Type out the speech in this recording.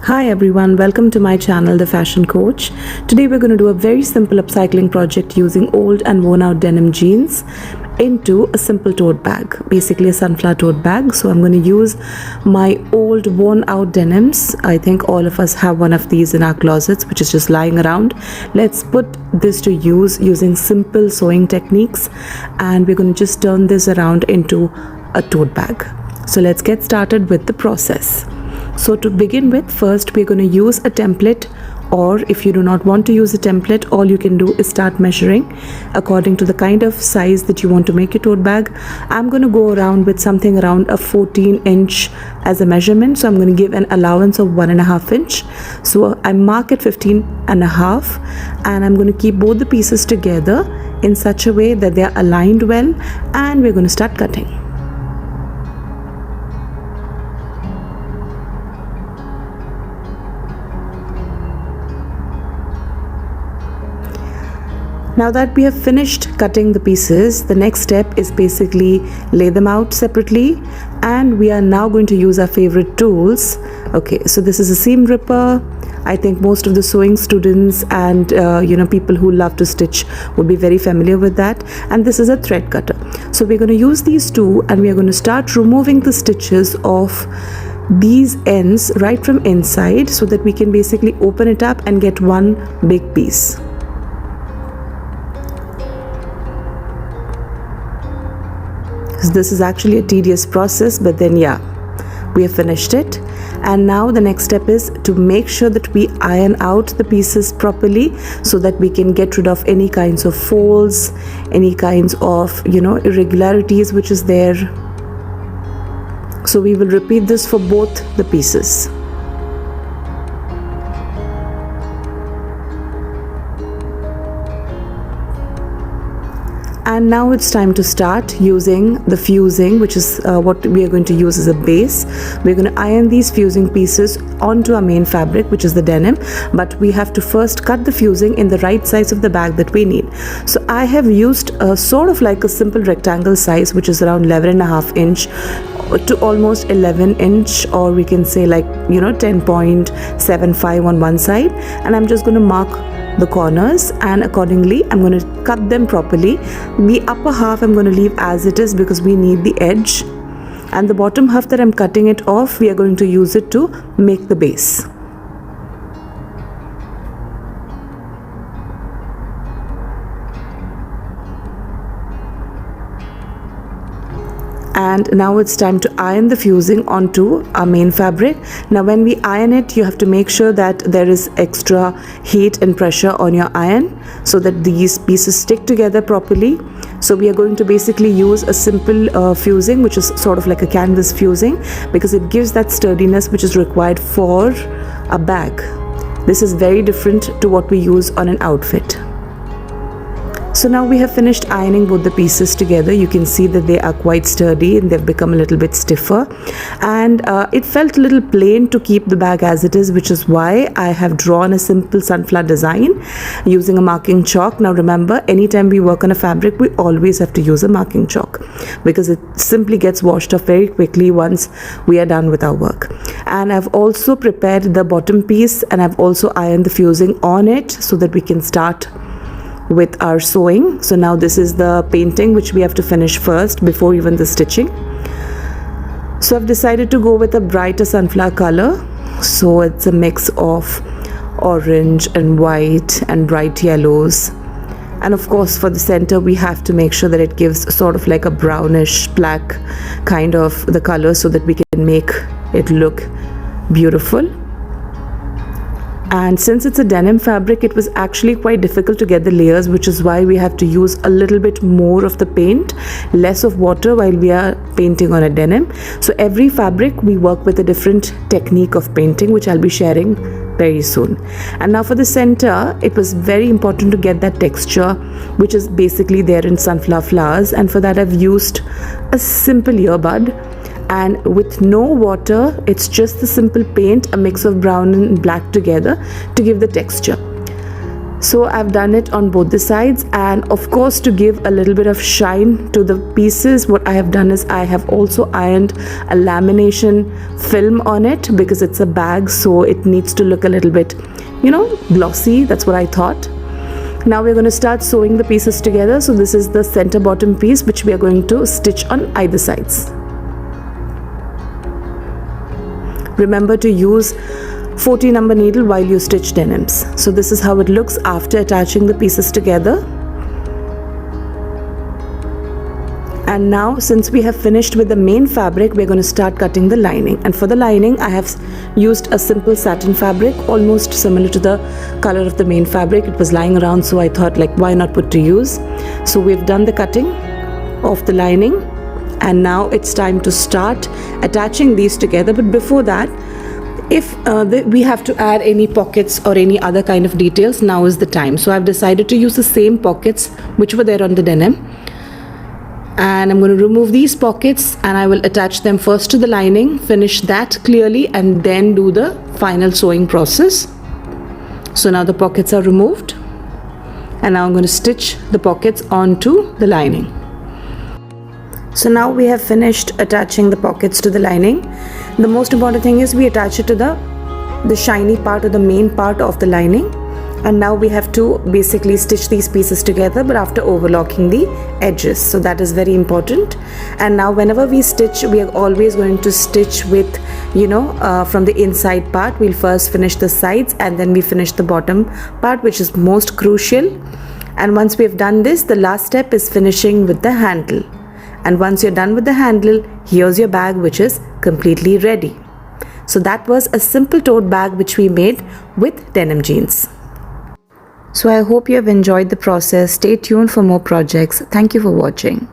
Hi everyone, welcome to my channel The Fashion Coach. Today we're going to do a very simple upcycling project using old and worn out denim jeans into a simple tote bag, basically a sunflower tote bag. So I'm going to use my old worn out denims. I think all of us have one of these in our closets which is just lying around. Let's put this to use using simple sewing techniques, and we're going to just turn this around into a tote bag. So let's get started with the process. So to begin with, first we're going to use a template, or if you do not want to use a template, all you can do is start measuring according to the kind of size that you want to make your tote bag. I'm going to go around with something around a 14-inch as a measurement, so I'm going to give an allowance of 1.5 inch. So I mark at 15.5, and I'm going to keep both the pieces together in such a way that they are aligned well, and we're going to start cutting. Now that we have finished cutting the pieces, the next step is basically lay them out separately, and we are now going to use our favorite tools. Okay, so this is a seam ripper. I think most of the sewing students and people who love to stitch would be very familiar with that. And this is a thread cutter. So we're going to use these two, and we are going to start removing the stitches of these ends right from inside so that we can basically open it up and get one big piece. This is actually a tedious process, but then we have finished it. And now the next step is to make sure that we iron out the pieces properly so that we can get rid of any kinds of folds, any kinds of irregularities which is there. So we will repeat this for both the pieces. And now it's time to start using the fusing, which is what we are going to use as a base. We're going to iron these fusing pieces onto our main fabric, which is the denim, but we have to first cut the fusing in the right size of the bag that we need. So I have used a sort of like a simple rectangle size, which is around 11.5 inch to almost 11 inch, or we can say 10.75 on one side, and I'm just going to mark the corners, and accordingly I'm going to cut them properly. The upper half I'm going to leave as it is because we need the edge, and the bottom half that I'm cutting it off, we are going to use it to make the base. And now it's time to iron the fusing onto our main fabric. Now when we iron it, you have to make sure that there is extra heat and pressure on your iron so that these pieces stick together properly. So we are going to basically use a simple fusing, which is sort of like a canvas fusing, because it gives that sturdiness which is required for a bag. This is very different to what we use on an outfit. So now we have finished ironing both the pieces together. You can see that they are quite sturdy and they've become a little bit stiffer, and it felt a little plain to keep the bag as it is, which is why I have drawn a simple sunflower design using a marking chalk. Now remember, anytime we work on a fabric, we always have to use a marking chalk because it simply gets washed off very quickly once we are done with our work. And I've also prepared the bottom piece, and I've also ironed the fusing on it so that we can start with our sewing. So now this is the painting which we have to finish first before even the stitching. So I've decided to go with a brighter sunflower color. So it's a mix of orange and white and bright yellows. And of course for the center we have to make sure that it gives sort of like a brownish black kind of the color so that we can make it look beautiful. And since it's a denim fabric, it was actually quite difficult to get the layers, which is why we have to use a little bit more of the paint, less of water while we are painting on a denim. So every fabric we work with a different technique of painting, which I'll be sharing very soon. And now for the center, it was very important to get that texture which is basically there in sunflower flowers, and for that I've used a simple earbud. And with no water, it's just the simple paint, a mix of brown and black together to give the texture. So I've done it on both the sides, and of course, to give a little bit of shine to the pieces, what I have done is I have also ironed a lamination film on it, because it's a bag, so it needs to look a little bit, glossy. That's what I thought. Now we're going to start sewing the pieces together. So this is the center bottom piece which we are going to stitch on either sides. Remember to use 40 number needle while you stitch denims. So this is how it looks after attaching the pieces together. And now, since we have finished with the main fabric, we're going to start cutting the lining. And for the lining, I have used a simple satin fabric, almost similar to the color of the main fabric. It was lying around, so I thought, why not put to use? So we've done the cutting of the lining, and now it's time to start attaching these together. But before that, if we have to add any pockets or any other kind of details, now is the time. So I've decided to use the same pockets which were there on the denim, and I'm going to remove these pockets, and I will attach them first to the lining, finish that clearly, and then do the final sewing process. So now the pockets are removed, and now I'm going to stitch the pockets onto the lining. So now we have finished attaching the pockets to the lining. The most important thing is we attach it to the shiny part or the main part of the lining. And now we have to basically stitch these pieces together, but after overlocking the edges. So that is very important. And now whenever we stitch, we are always going to stitch with, from the inside part. We'll first finish the sides, and then we finish the bottom part, which is most crucial. And once we have done this, the last step is finishing with the handle. And once you're done with the handle, here's your bag, which is completely ready. So that was a simple tote bag which we made with denim jeans. So I hope you have enjoyed the process. Stay tuned for more projects. Thank you for watching.